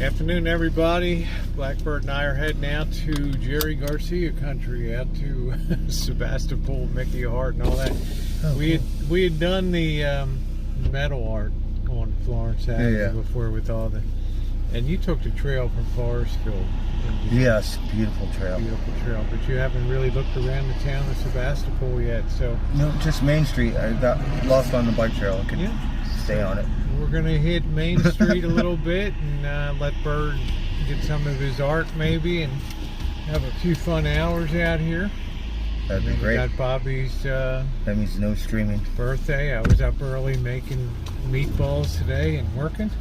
Afternoon, everybody. Blackbird and I are heading out to Jerry Garcia country, out to Sebastopol, Mickey Hart, and all that. Oh, we had done the metal art on Florence Avenue before with all the, and you took the trail from Forestville. Yes, beautiful trail. Beautiful trail, but you haven't really looked around the town of Sebastopol yet. So no, just Main Street. I got lost on the bike trail. I could stay on it. We're gonna hit Main Street a little bit and let Bird get some of his art maybe, and have a few fun hours out here. That'd be great. We got Bobby's that means no streaming. Birthday. I was up early making meatballs today and working,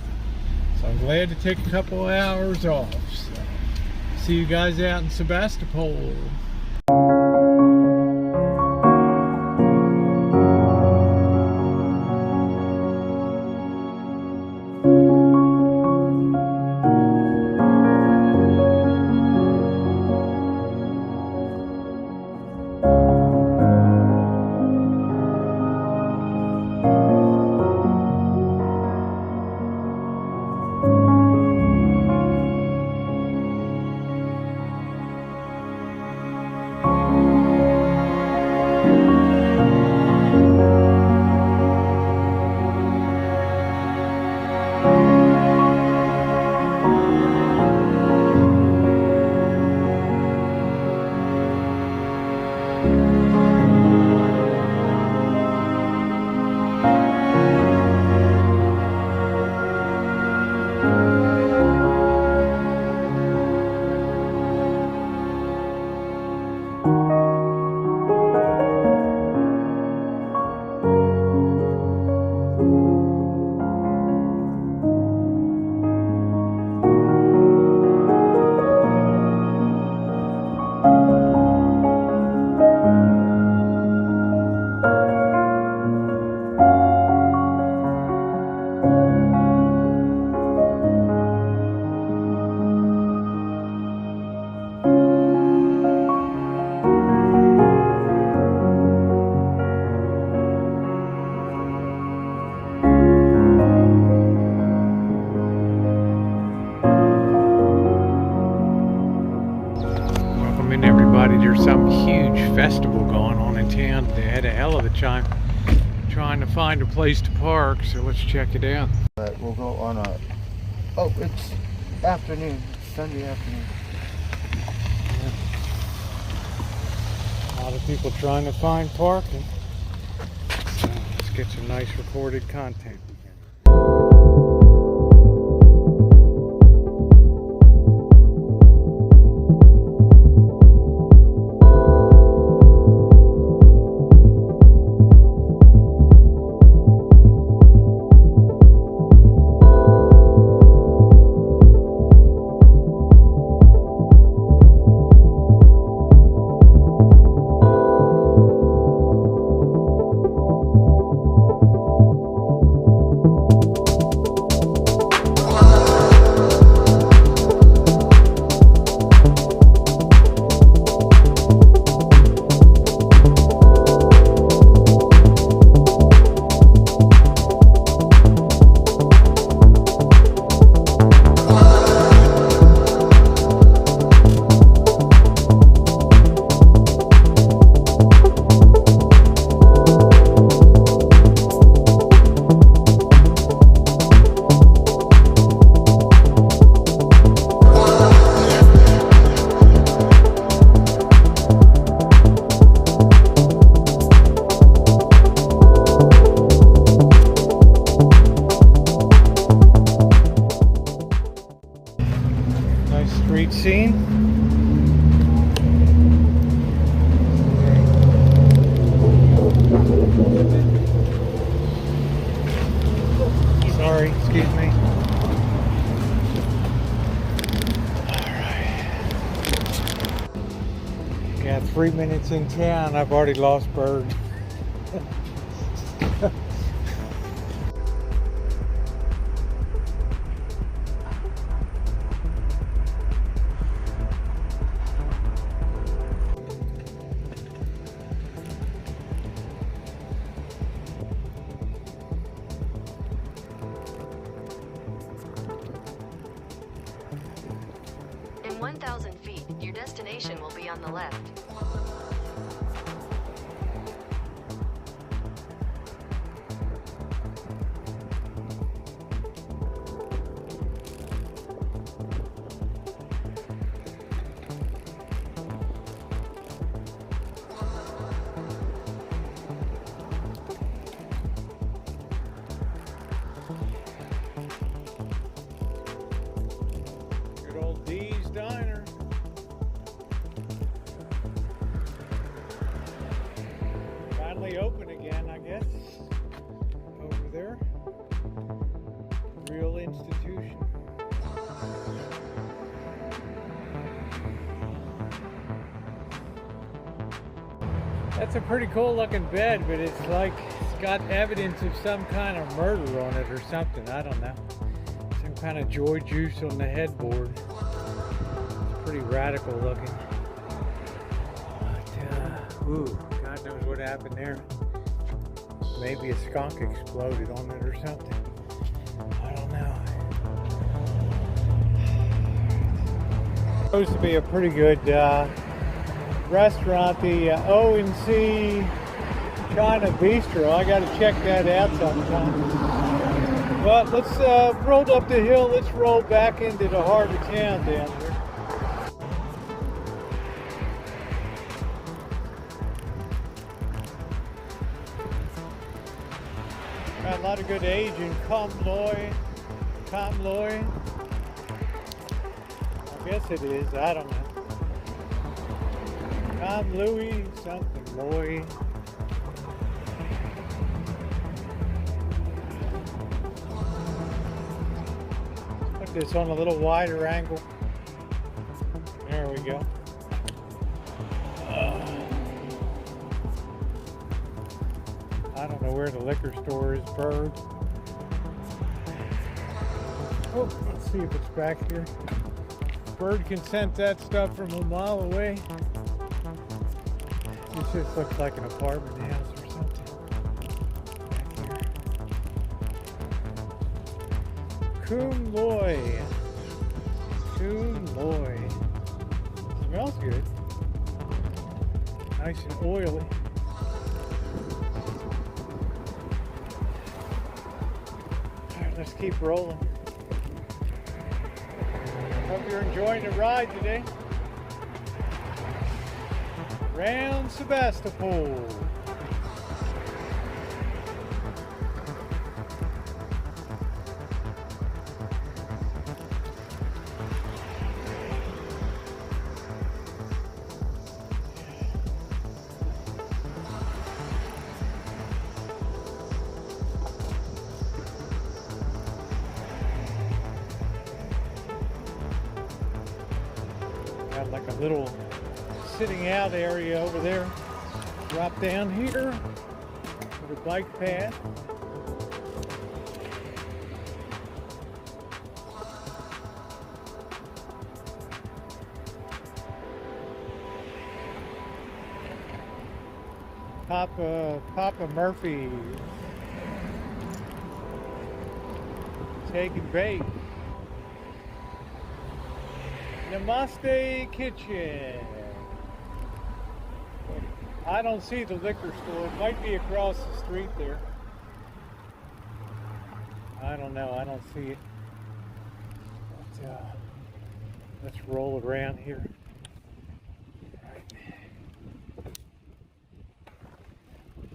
so I'm glad to take a couple of hours off. So, see you guys out in Sebastopol. There's some huge festival going on in town. They had a hell of a time trying to find a place to park, so let's check it out. We'll go on a... Oh, it's afternoon. It's Sunday afternoon. A lot of people trying to find parking. So let's get some nice recorded content. Street scene. Sorry, excuse me. Alright. Yeah, 3 minutes in town, I've already lost Bird. 1,000 feet, your destination will be on the left. Good old D's Diner. Finally open again, I guess. Over there. Real institution. That's a pretty cool looking bed, but it's like it's got evidence of some kind of murder on it or something. I don't know. Some kind of joy juice on the headboard. It's pretty radical looking. But, ooh, God knows what happened there. Maybe a skunk exploded on it or something. I don't know. Supposed to be a pretty good restaurant, the O&C China Bistro. I got to check that out sometime. But let's roll up the hill. Let's roll back into the heart of town down there. Got a lot of good Asian Comloy. I guess it is. I don't know. Tom Louis, something Loy. Put this on a little wider angle. There we go. I don't know where the liquor store is, Bird. Oh, let's see if it's back here. Bird can sense that stuff from a mile away. This just looks like an apartment house or something. Back here. Coon Loy. Smells good. Nice and oily. Alright, let's keep rolling. Hope you're enjoying the ride today. Around Sebastopol. Got like a little sitting out area over there. Drop down here with a bike path. Papa Murphy taking bait. Namaste Kitchen. I don't see the liquor store. It might be across the street there. I don't know. I don't see it. But, let's roll around here. Right.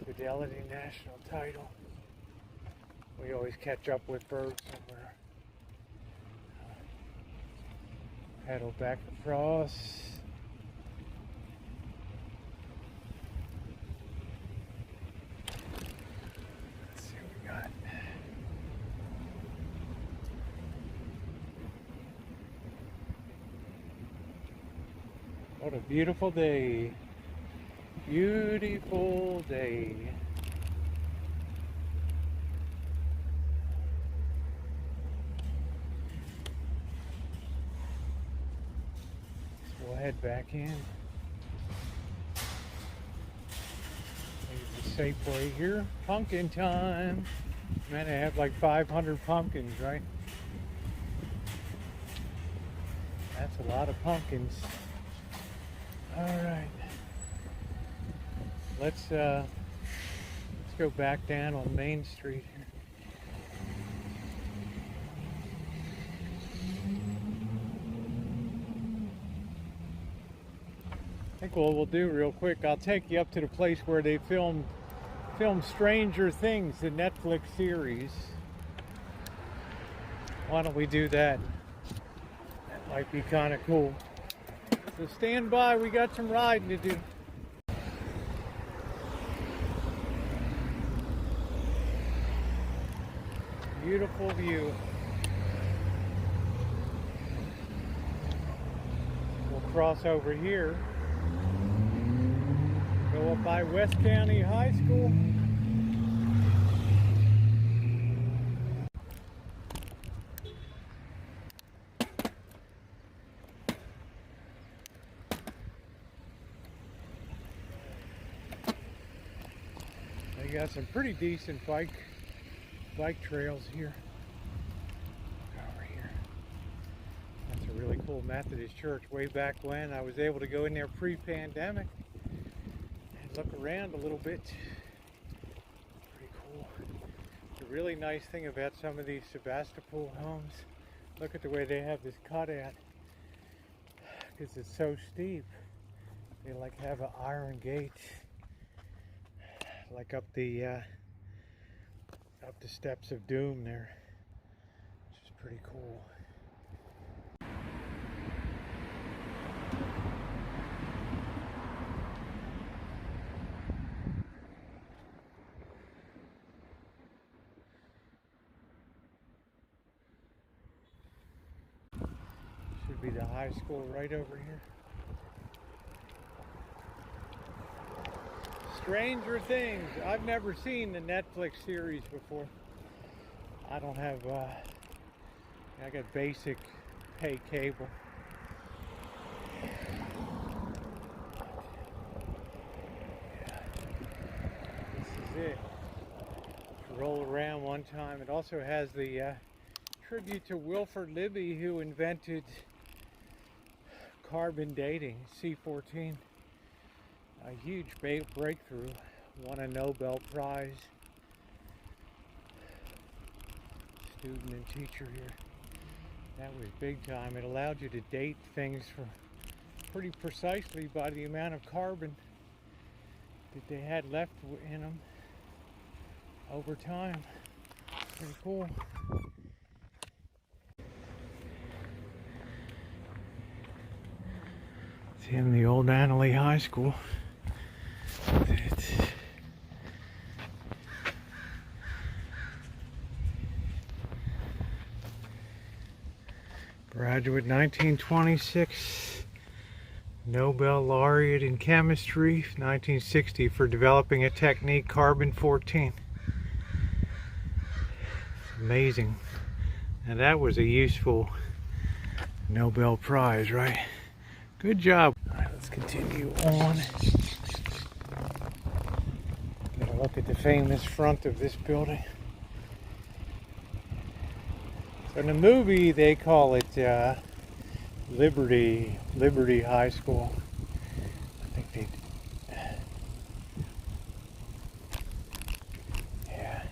Fidelity National Title. We always catch up with birds somewhere. Paddle back across. Let's see what we got. What a beautiful day. Beautiful day. We'll head back in. There's the Safeway here. Pumpkin time. Man, they have like 500 pumpkins, right? That's It's a lot of pumpkins. All right. Let's go back down on Main Street here. I think what we'll do real quick, I'll take you up to the place where they filmed Stranger Things, the Netflix series. Why don't we do that? That might be kind of cool. So stand by, we got some riding to do. Beautiful view. We'll cross over here. Go up by West County High School. They got some pretty decent bike trails here. Over here. That's a really cool Methodist church. Way back when I was able to go in there pre-pandemic. Look around a little bit. Pretty cool. The really nice thing about some of these Sebastopol homes, look at the way they have this cut at, because it's so steep. They like have an iron gate, like up the steps of doom there, which is pretty cool. Should be the high school right over here. Stranger Things. I've never seen the Netflix series before. I don't have, I got basic pay cable. Yeah. This is it. Roll around one time. It also has the tribute to Wilford Libby, who invented carbon dating, C14. A huge breakthrough, won a Nobel Prize. Student and teacher here. That was big time. It allowed you to date things for pretty precisely by the amount of carbon that they had left in them over time. Pretty cool. It's in the old Annalee High School. Graduate 1926, Nobel laureate in chemistry 1960 for developing a technique carbon-14. Amazing. And that was a useful Nobel Prize, right? Good job. All right, let's continue on. Get a look at the famous front of this building. So in the movie, they call it Liberty High School. I think they. Yeah.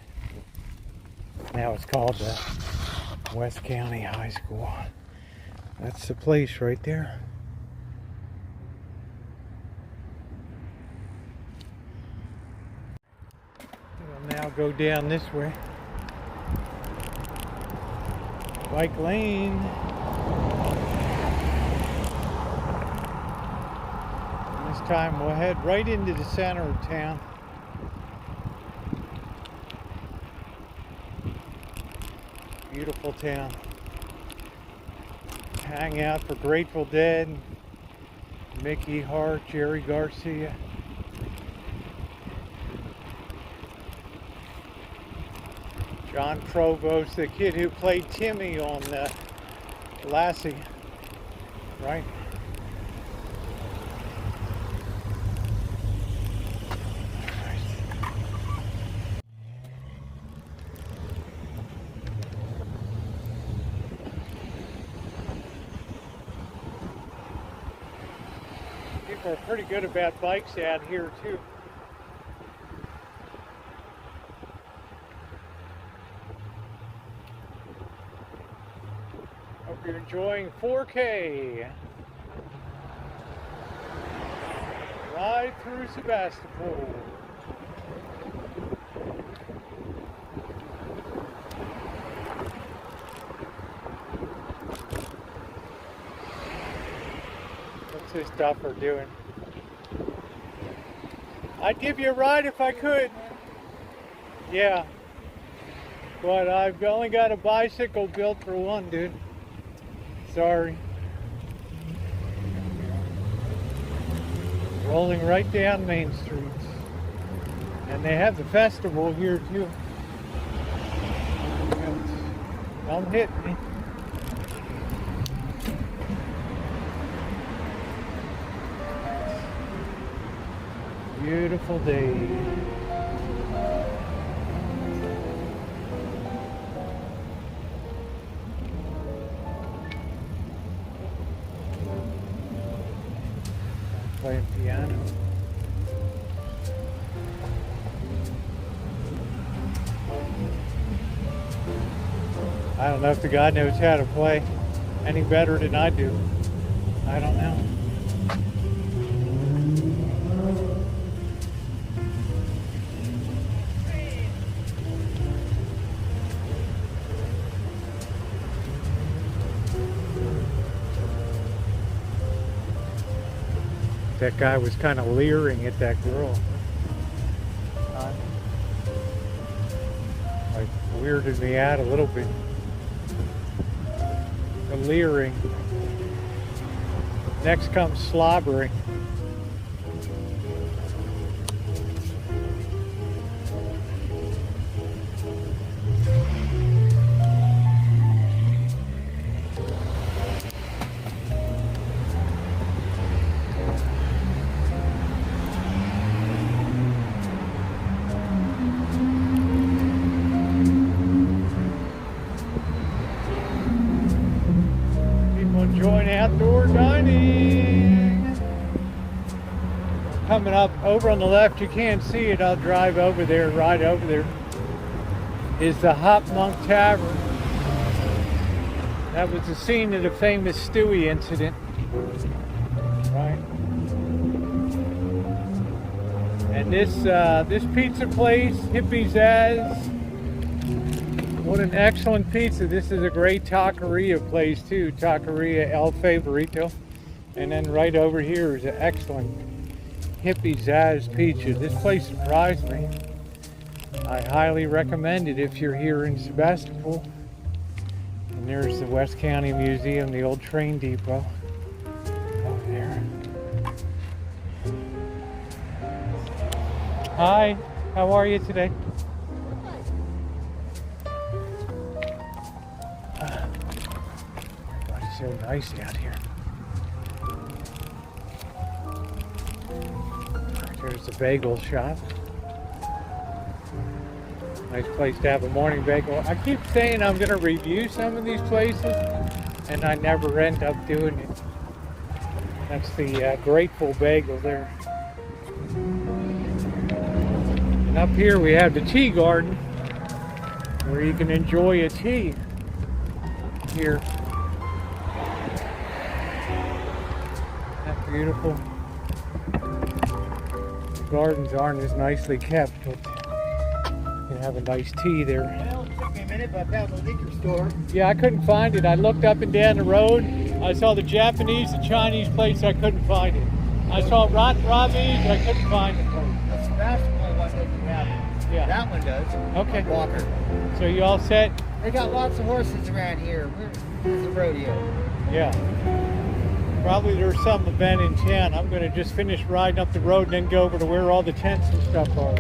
Now it's called the West County High School. That's the place right there. We'll now go down this way. Bike lane. And this time we'll head right into the center of town. Beautiful town. Hang out for Grateful Dead, Mickey Hart, Jerry Garcia. John Provost, the kid who played Timmy on Lassie, right? People are pretty good about bikes out here too. Hope you're enjoying 4K. Ride through Sebastopol. What's this duffer doing? I'd give you a ride if I could. Yeah. But I've only got a bicycle built for one, dude. Sorry. Rolling right down Main Street. And they have the festival here too. Don't hit me. Beautiful day. Playing piano. I don't know if the guy knows how to play any better than I do. I don't know. That guy was kind of leering at that girl. Like weirded me out a little bit. The leering. Next comes slobbering. Enjoying outdoor dining. Coming up over on the left, you can't see it. I'll drive over there, right over there, is the Hop Monk Tavern. That was the scene of the famous Stewie incident. Right. And this pizza place, Hippy's As. What an excellent pizza. This is a great taqueria place too. Taqueria El Favorito. And then right over here is an excellent Hippy's As Pizza. This place surprised me. I highly recommend it if you're here in Sebastopol. And there's the West County Museum, the old train depot over there. Hi, how are you today? Everybody's so nice out here. There's the bagel shop. Nice place to have a morning bagel. I keep saying I'm going to review some of these places, and I never end up doing it. That's the Grateful Bagel there. And up here we have the tea garden, where you can enjoy a tea here. That's beautiful. The gardens aren't as nicely kept, but you can have a nice tea there. Well, it took me a minute, but I found the liquor store. Yeah, I couldn't find it. I looked up and down the road. I saw the Japanese, the Chinese place. I couldn't find it. I saw Robbie's. I couldn't find the place. The Sebastopol one doesn't have it. Yeah. That one does. Okay. On Walker. So you all set? They got lots of horses around here. Where's the rodeo? Yeah. Probably there's some event in town. I'm going to just finish riding up the road and then go over to where all the tents and stuff are.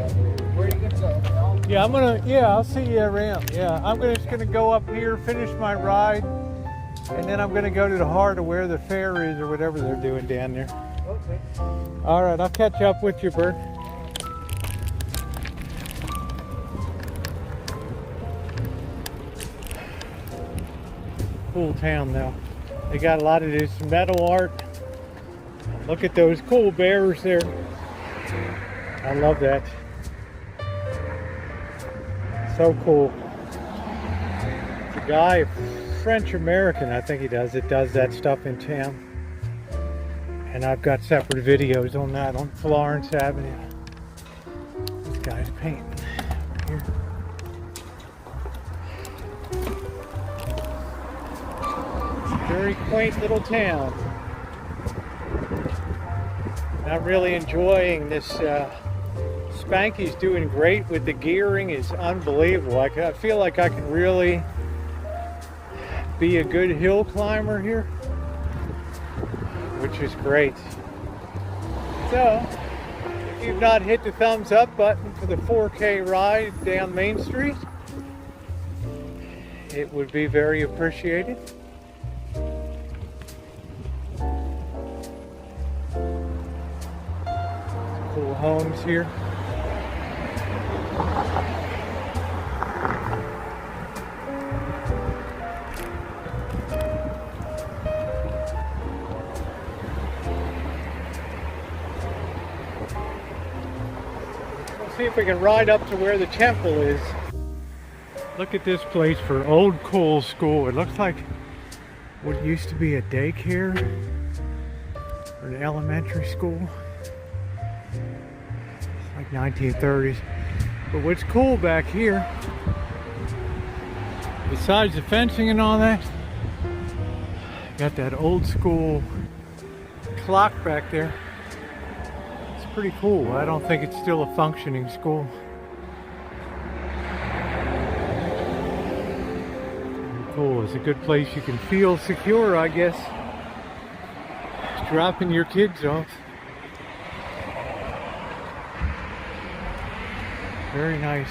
Where are you gonna go? Yeah, I'll see you around. Yeah, just gonna go up here, finish my ride, and then I'm gonna go to the heart of where the fair is or whatever they're doing down there. Okay. All right, I'll catch up with you, Bert. Cool town though. They got a lot of this metal art, Look at those cool bears there. I love that. So cool. It's a guy, French American, I think he does that stuff in town. And I've got separate videos on that on Florence Avenue. This guy's painting over here. Very quaint little town. Not really enjoying this. Spanky's doing great with the gearing. It's unbelievable. I feel like I can really be a good hill climber here, which is great. So, if you've not hit the thumbs up button for the 4K ride down Main Street, it would be very appreciated. Cool homes here. Let's see if we can ride up to where the temple is. Look at this place for Old Cole School. It looks like what used to be a daycare or an elementary school. Like 1930s. But what's cool back here, besides the fencing and all that, got that old school clock back there. It's pretty cool. I don't think it's still a functioning school. Cool. It's a good place you can feel secure, I guess, dropping your kids off. Very nice.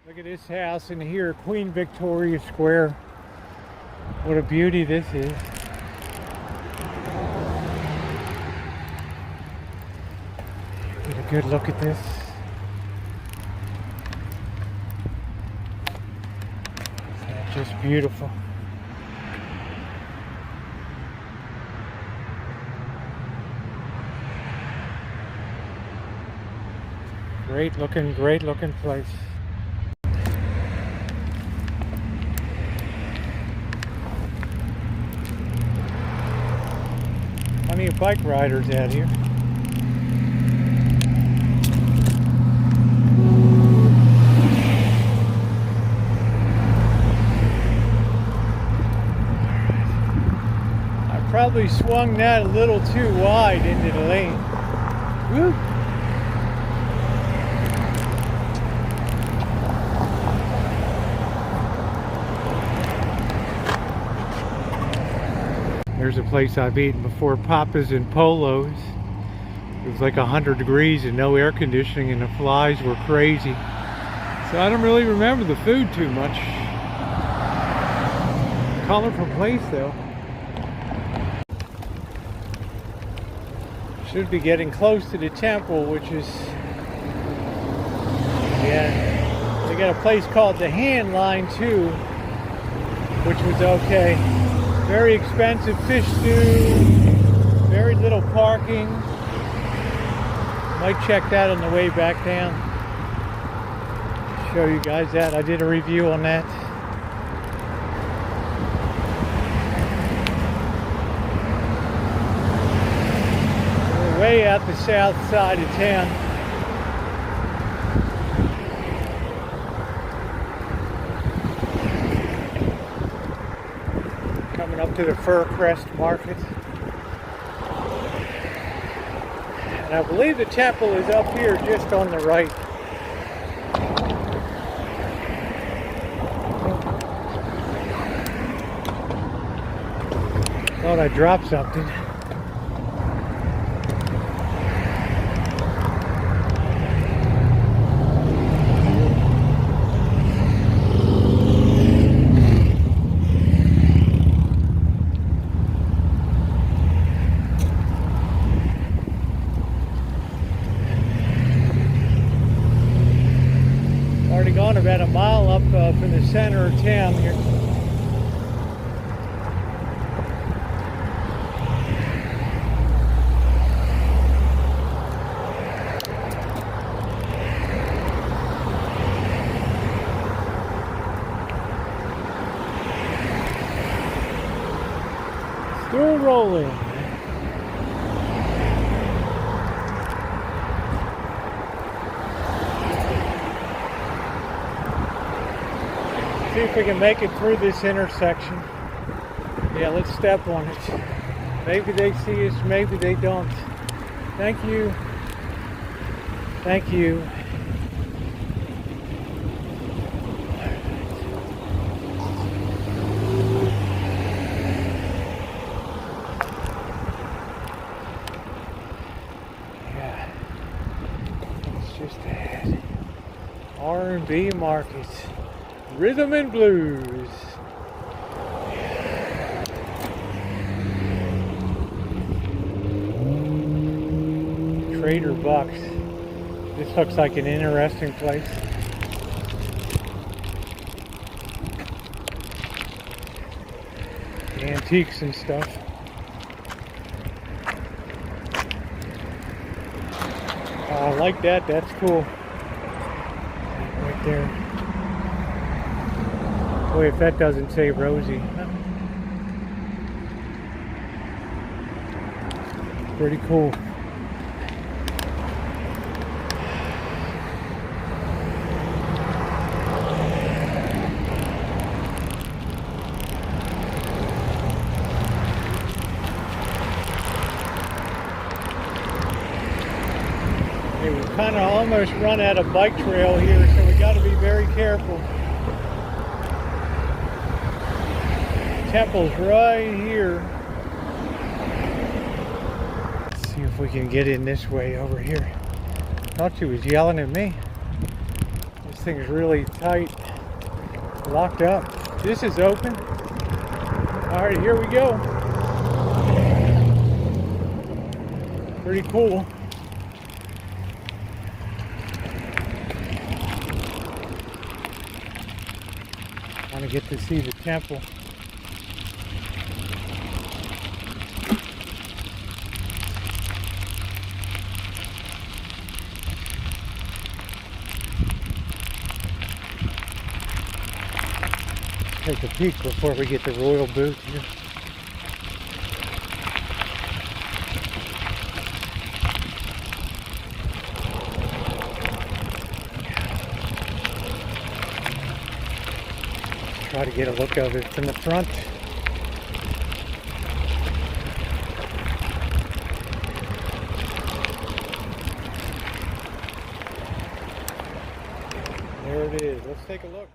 Look at this house in here, Queen Victoria Square. What a beauty this is. Get a good look at this. It's just beautiful. Great looking place. Plenty of bike riders out here. I probably swung that a little too wide into the lane. Woo! There's a place I've eaten before, Papa's and Polos. It was like 100 degrees and no air conditioning and the flies were crazy. So I don't really remember the food too much. Colorful place though. Should be getting close to the temple, which is, yeah, they got a place called the Hand Line too, which was okay. Very expensive fish stew, very little parking. Might check that on the way back down. Show you guys that. I did a review on that. We're way out the south side of town. Coming up to the Fur Crest Market. And I believe the temple is up here just on the right. Thought I dropped something. on about a mile up from the center of town here. Still rolling. See if we can make it through this intersection. Yeah, let's step on it. Maybe they see us, maybe they don't. Thank you. Thank you. Yeah. It's just ahead. R&B Market. Rhythm and Blues. Trader Bucks. This looks like an interesting place. Antiques and stuff. Oh, I like that. That's cool. Right there. Boy, if that doesn't say Rosie. Pretty cool. Hey, we've kind of almost run out of bike trail here, so we got to be very careful. Temple's right here. Let's see if we can get in this way over here. Thought she was yelling at me. This thing's really tight, locked up. This is open. All right, here we go. Pretty cool. Want to get to see the temple. Take a peek before we get the royal boot here. Try to get a look of it from the front. There it is. Let's take a look.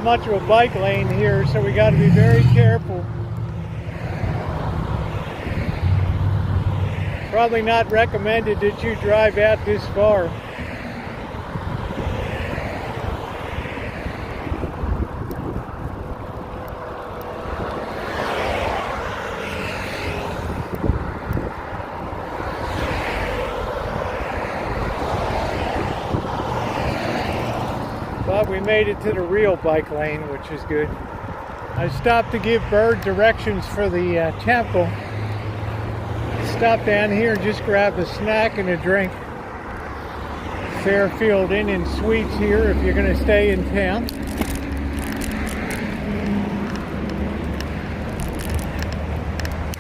have much of a bike lane here, so we got to be very careful. Probably not recommended that you drive out this far. But we made it to the real bike lane, which is good. I stopped to give Bird directions for the temple. Stop down here and just grab a snack and a drink. Fairfield Inn and Suites here if you're going to stay in town.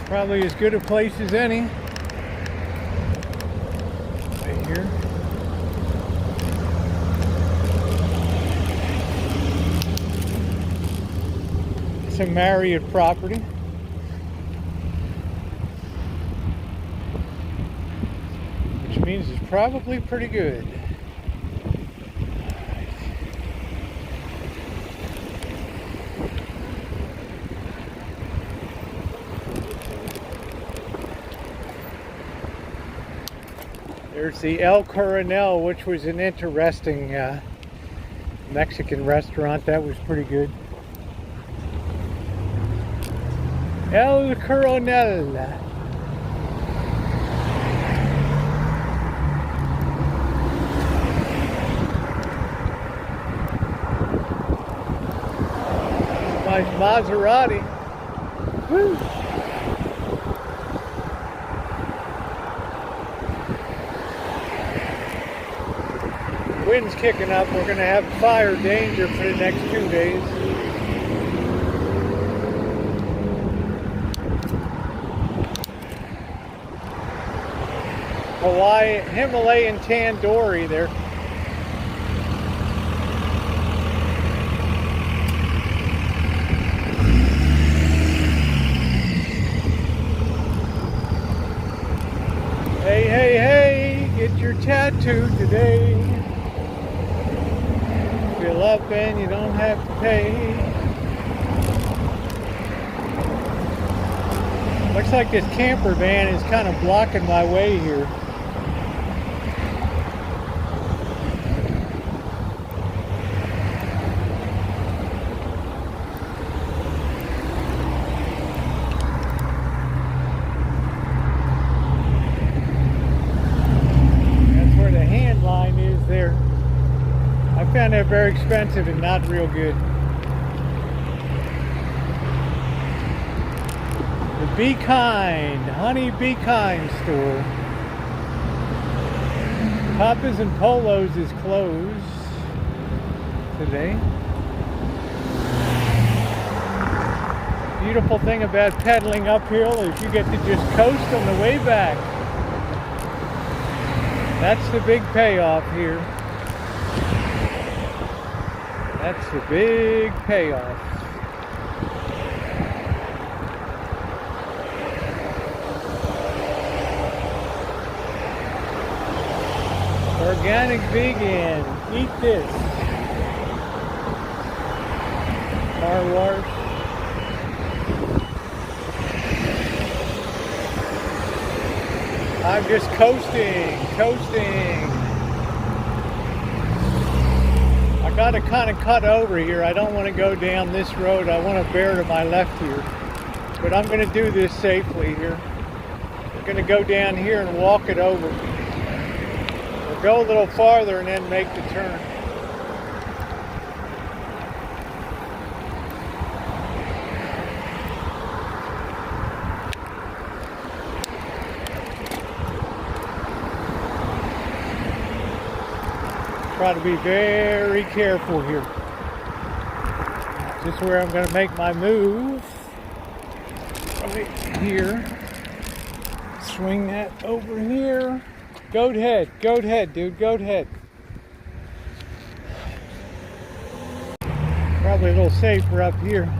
Probably as good a place as any. Right here. It's a Marriott property. Which means it's probably pretty good. There's the El Coronel, which was an interesting Mexican restaurant. That was pretty good. El Coronel. Nice Maserati. Woo. Wind's kicking up. We're going to have fire danger for the next 2 days. Hawaii, Himalayan tandoori there. Hey, hey, hey, get your tattoo today. Fill up and you don't have to pay. Looks like this camper van is kind of blocking my way here. I found that very expensive and not real good. The Be Kind, Honey Be Kind store. Papa's and Polo's is closed today. Beautiful thing about pedaling uphill is you get to just coast on the way back. That's the big payoff here. That's the big payoff. Organic vegan. Eat this. Car wash. I'm just coasting. I got to kind of cut over here. I don't want to go down this road. I want to bear to my left here. But I'm going to do this safely here. We're going to go down here and walk it over. We'll go a little farther and then make the turn. Try to be very careful here. This is where I'm going to make my move. Right here. Swing that over here. Goat head, dude, goat head. Probably a little safer up here.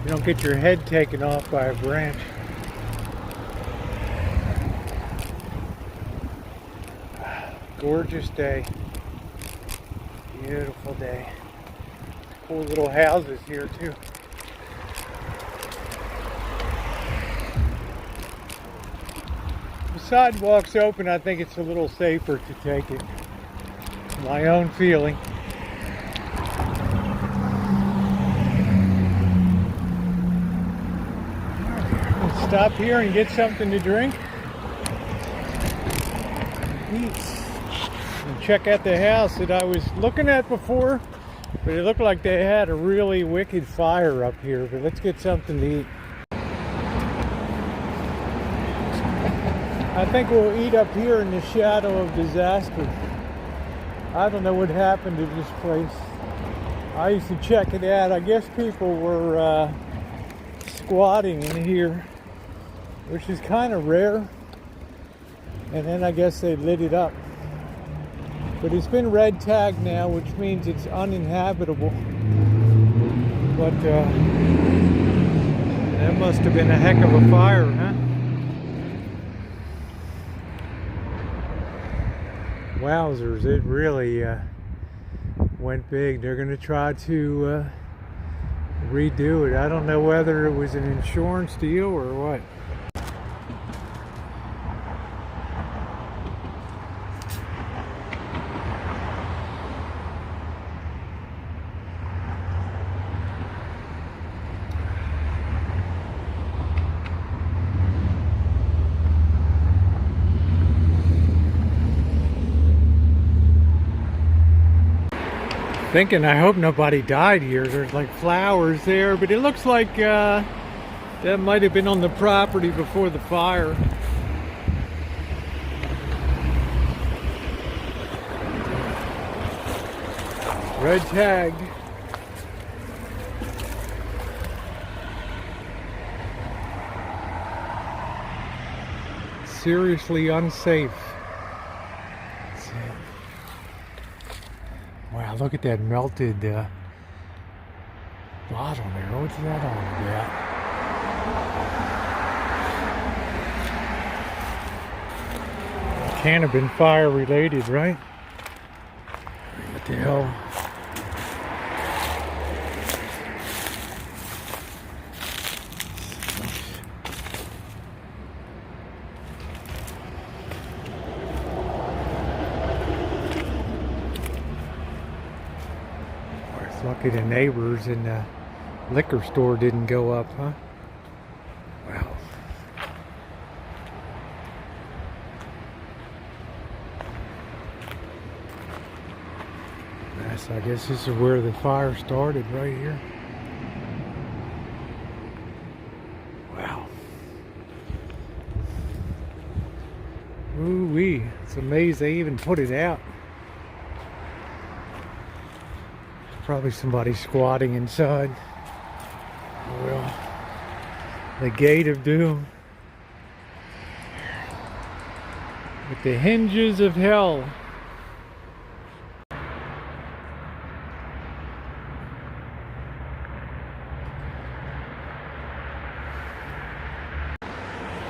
You don't get your head taken off by a branch. Gorgeous day. Beautiful day. Cool little houses here too. The sidewalk's open, I think it's a little safer to take it. My own feeling. Let's stop here and get something to drink. Eat. And check out the house that I was looking at before, but it looked like they had a really wicked fire up here. But let's get something to eat. I think we'll eat up here in the shadow of disaster. I don't know what happened to this place. I used to check it out. I guess people were squatting in here, which is kind of rare. And then I guess they lit it up. But it's been red tagged now, which means it's uninhabitable. But that must have been a heck of a fire, huh? Wowzers, it really went big. They're going to try to redo it. I don't know whether it was an insurance deal or what. Thinking, I hope nobody died here. There's like flowers there, but it looks like that might have been on the property before the fire. Red tag. Seriously unsafe. Wow, look at that melted bottle there. What's that all about? It can't have been fire related, right? What the hell? Lucky the neighbors and the liquor store didn't go up, huh? Wow. Yes, I guess this is where the fire started, right here. Wow. Ooh-wee. It's amazing they even put it out. Probably somebody squatting inside. Well, the gate of doom. With the hinges of hell.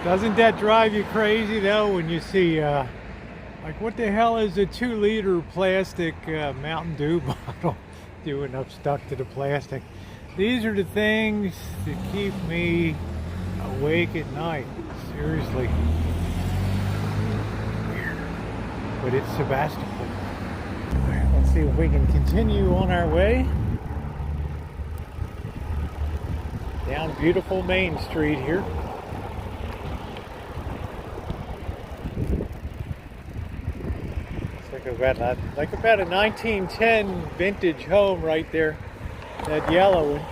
Doesn't that drive you crazy though when you see like what the hell is a 2-liter plastic Mountain Dew bottle doing up stuck to the plastic? These are the things that keep me awake at night. Seriously. Weird. But it's Sebastopol. Right, let's see if we can continue on our way down beautiful Main Street here. Like about a 1910 vintage home right there, that yellow one.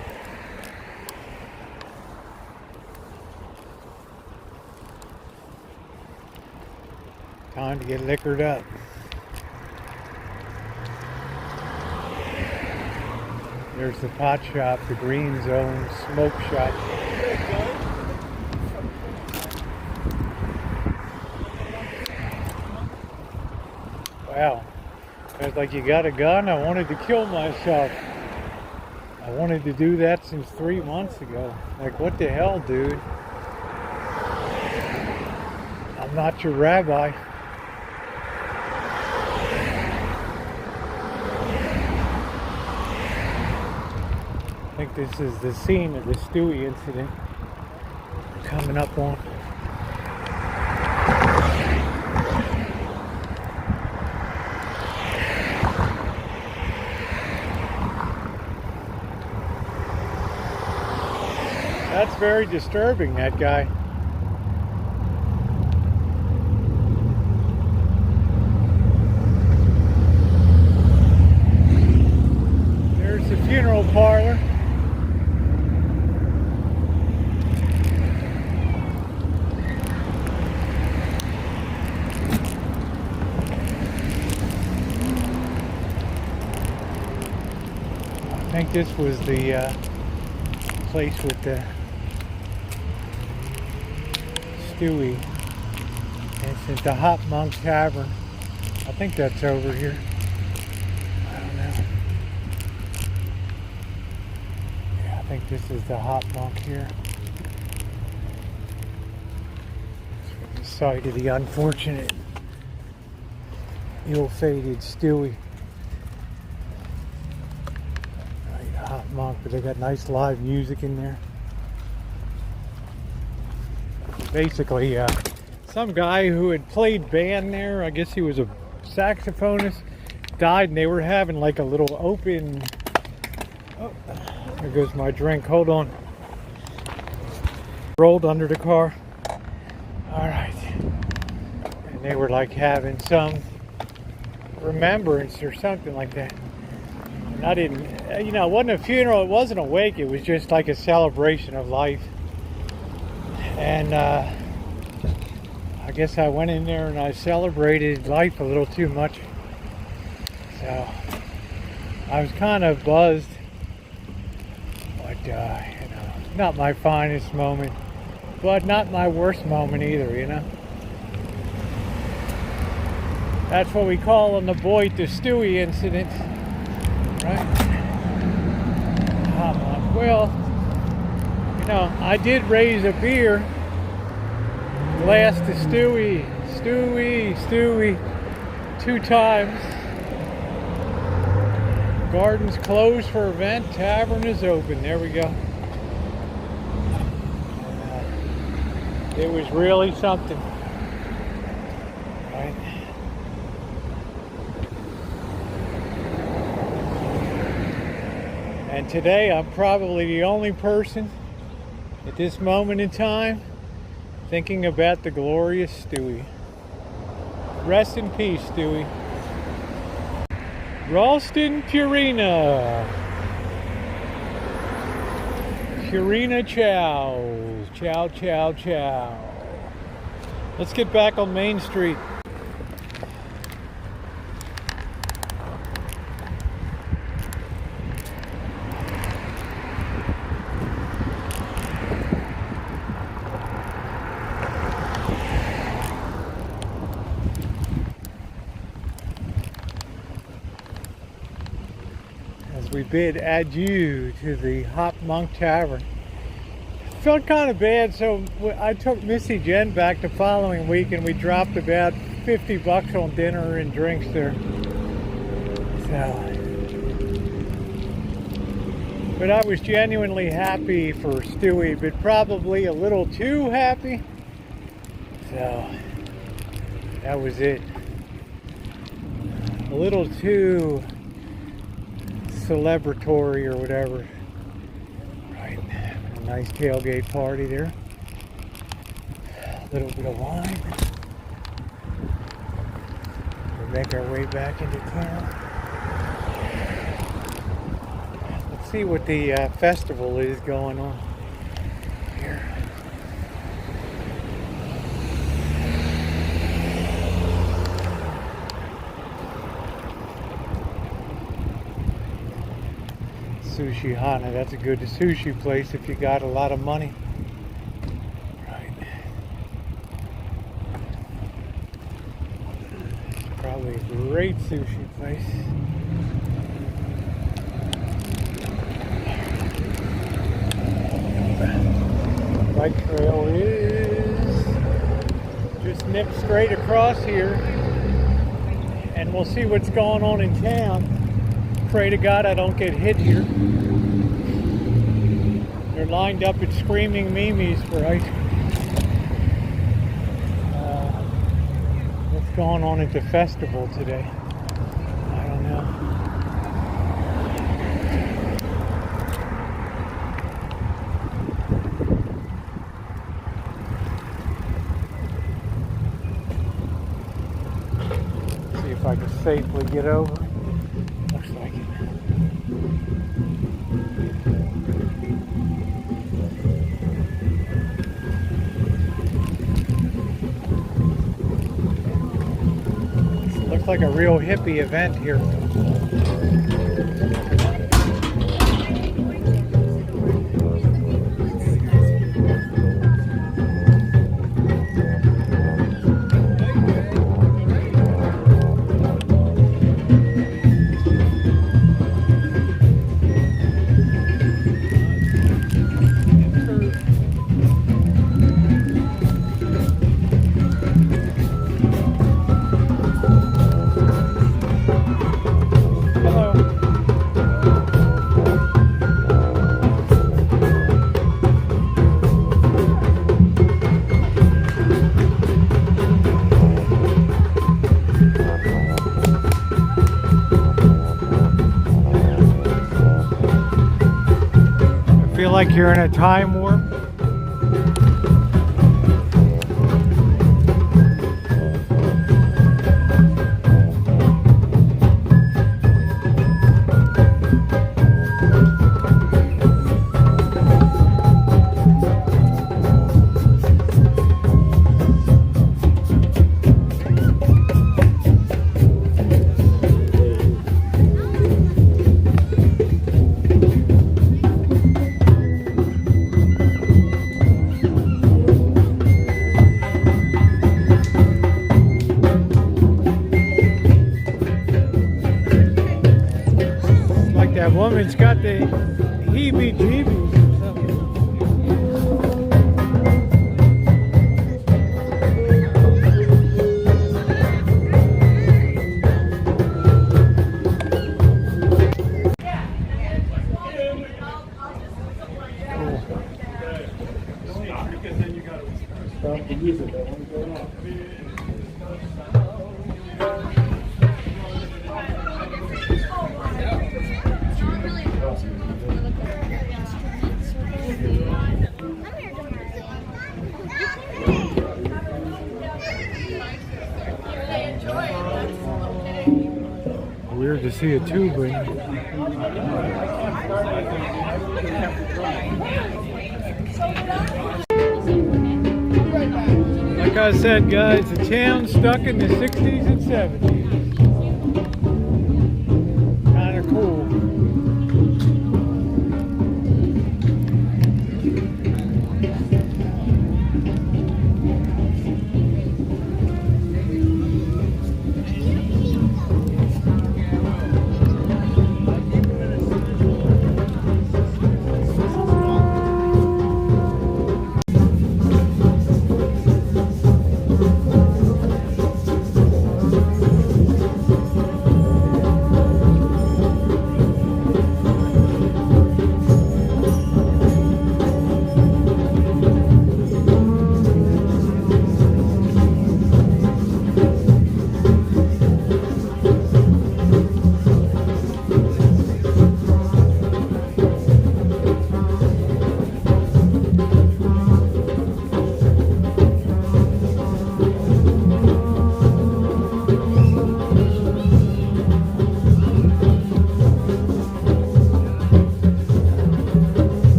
Time to get liquored up. There's the pot shop, the Green Zone smoke shop. Wow. I was like, you got a gun? I wanted to kill myself. I wanted to do that since 3 months ago. Like, what the hell, dude? I'm not your rabbi. think this is the scene of the Stewie incident coming up on. That's very disturbing, that guy. There's the funeral parlor. I think this was the place with the Stewie. It's the Hop Monk Tavern. I think that's over here. I don't know. Yeah, I think this is the Hop Monk here. The site of the unfortunate, ill-fated Stewie. Right, Hop Monk, but they got nice live music in there. Basically, some guy who had played band there, I guess he was a saxophonist, died, and they were having like a little open... Oh, there goes my drink. Hold on. Rolled under the car. Alright. And they were like having some remembrance or something like that. And I didn't, you know, it wasn't a funeral, it wasn't a wake, it was just like a celebration of life. And I guess I went in there and I celebrated life a little too much. So I was kind of buzzed. But, you know, not my finest moment. But not my worst moment either, you know. That's what we call on the Boyd to Stewie incident. Right? Well, you know, I did raise a beer glass to Stewie, 2 times. Garden's closed for event, tavern is open. There we go. It was really something. Right? And today I'm probably the only person at this moment in time thinking about the glorious Stewie. Rest in peace, Stewie. Ralston Purina. Purina chow. Chow, chow, chow. Let's get back on Main Street. We bid adieu to the Hop Monk Tavern. Felt kind of bad, so I took Missy Jen back the following week and we dropped about $50 on dinner and drinks there. So, but I was genuinely happy for Stewie, but probably a little too happy. So, that was it. A little too celebratory or whatever. Right. A nice tailgate party there. A little bit of wine. We'll make our way back into town. Let's see what the festival is going on here. Sushi Hana, that's a good sushi place if you got a lot of money. Right. Probably a great sushi place. Bike trail is just nip straight across here and we'll see what's going on in town. Pray to God I don't get hit here. They're lined up at Screaming Mimi's for ice cream. What's going on at the festival today? I don't know. See if I can safely get over. Looks like it. Looks like a real hippie event here. Feel like you're in a time warp. That woman's got the heebie-jeebies or something. Weird to see a tuba. Like I said, guys, the town's stuck in the 60s and 70s. Kind of cool.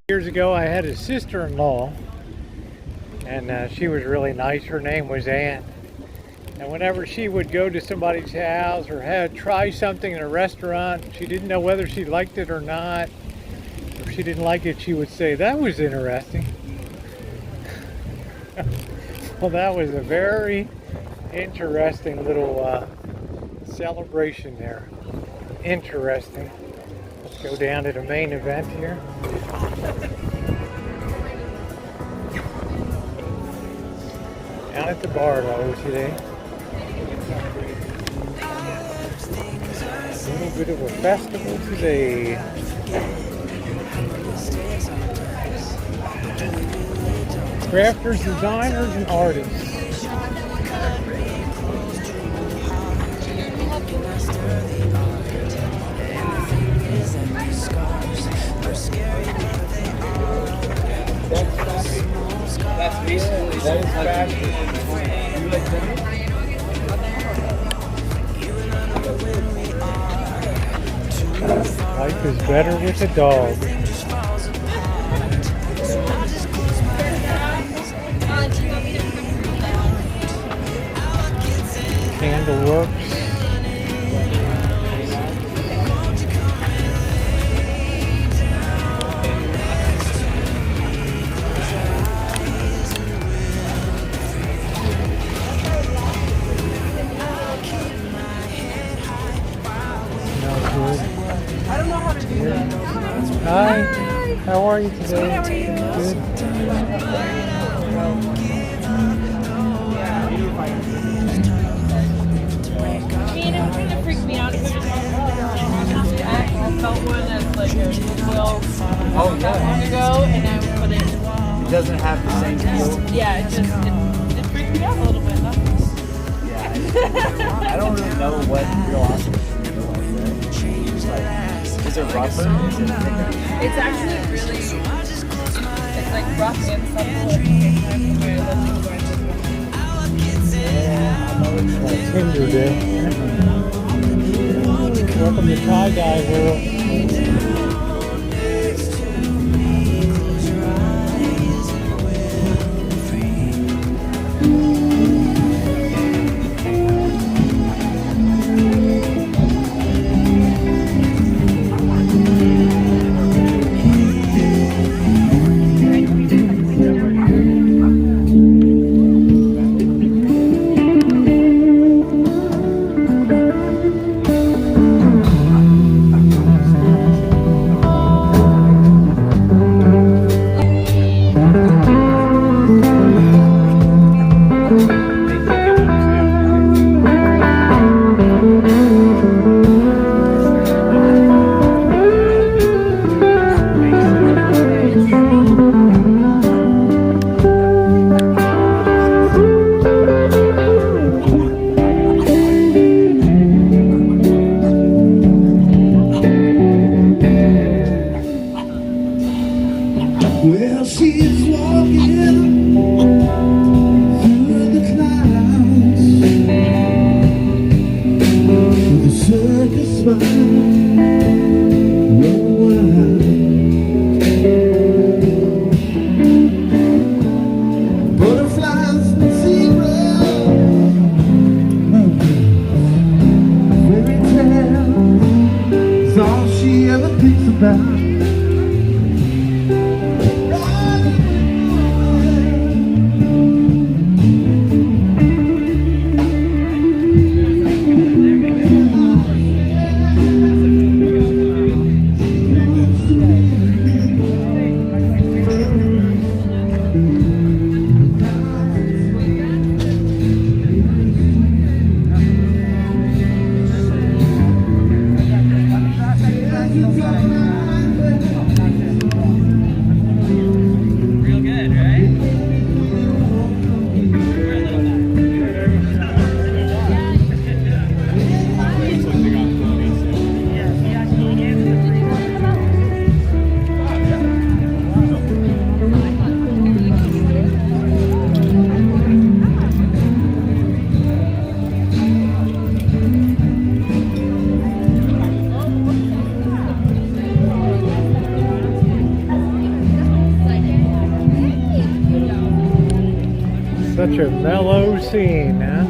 Years ago, I had a sister-in-law, and she was really nice. Her name was Ann. And whenever she would go to somebody's house or try something in a restaurant, she didn't know whether she liked it or not. If she didn't like it, she would say, "That was interesting." Well, that was a very Interesting little celebration there. Interesting. Let's go down to the main event here. Down at the bar though today. A little bit of a festival today. Crafters, designers, and artists. That's basically that is fashion. You like that? Life is better with a dog. Candle works. I don't know how to do that. Hi, how are you today? Good. It kind of freaked me out. It was just I felt one as like a goodwill Oh not long yeah. ago, and I would put it. It doesn't have the same feel. Yeah, it freaked me out a little bit. Huh? Yeah. I don't really know what real awesome is. Is it rougher? Is it thicker? It's actually really. It's like rough and supple at the same time. The way I love to go into Yeah, I know it's like Tinder Day. Welcome to tie-dye world. Well, she's walking through the clouds with a circus smile. Butterflies and zebras, fairy tales is all she ever thinks about. Such a mellow scene, huh?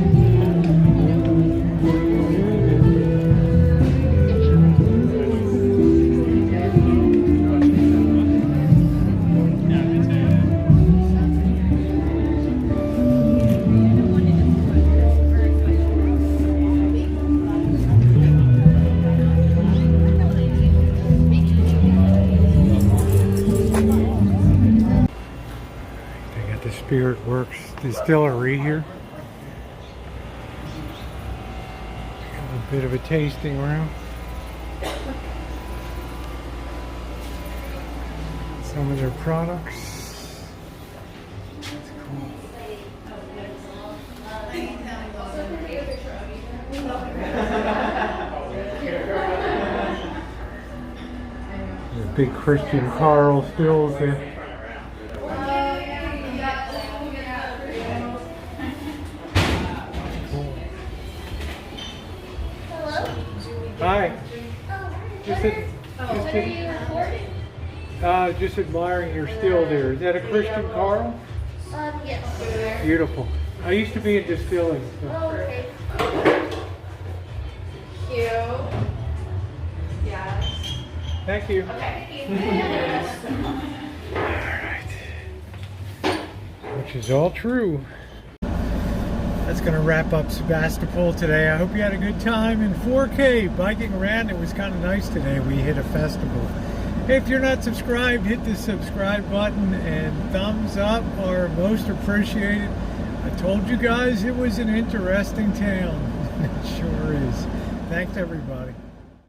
Works distillery here. A bit of a tasting room. Some of their products. That's cool. The big Christian Carl stills there. Hi. Just admiring your still there. Is that a Christian Carl? Yes. Beautiful. I used to be in distilling. So. Oh, okay. Cute. Yes. Thank you. Okay. Alright. Which is all true. That's going to wrap up Sebastopol today. I hope you had a good time in 4K biking around. It was kind of nice today. We hit a festival. If you're not subscribed, hit the subscribe button, and thumbs up are most appreciated. I told you guys it was an interesting town. It sure is. Thanks, everybody.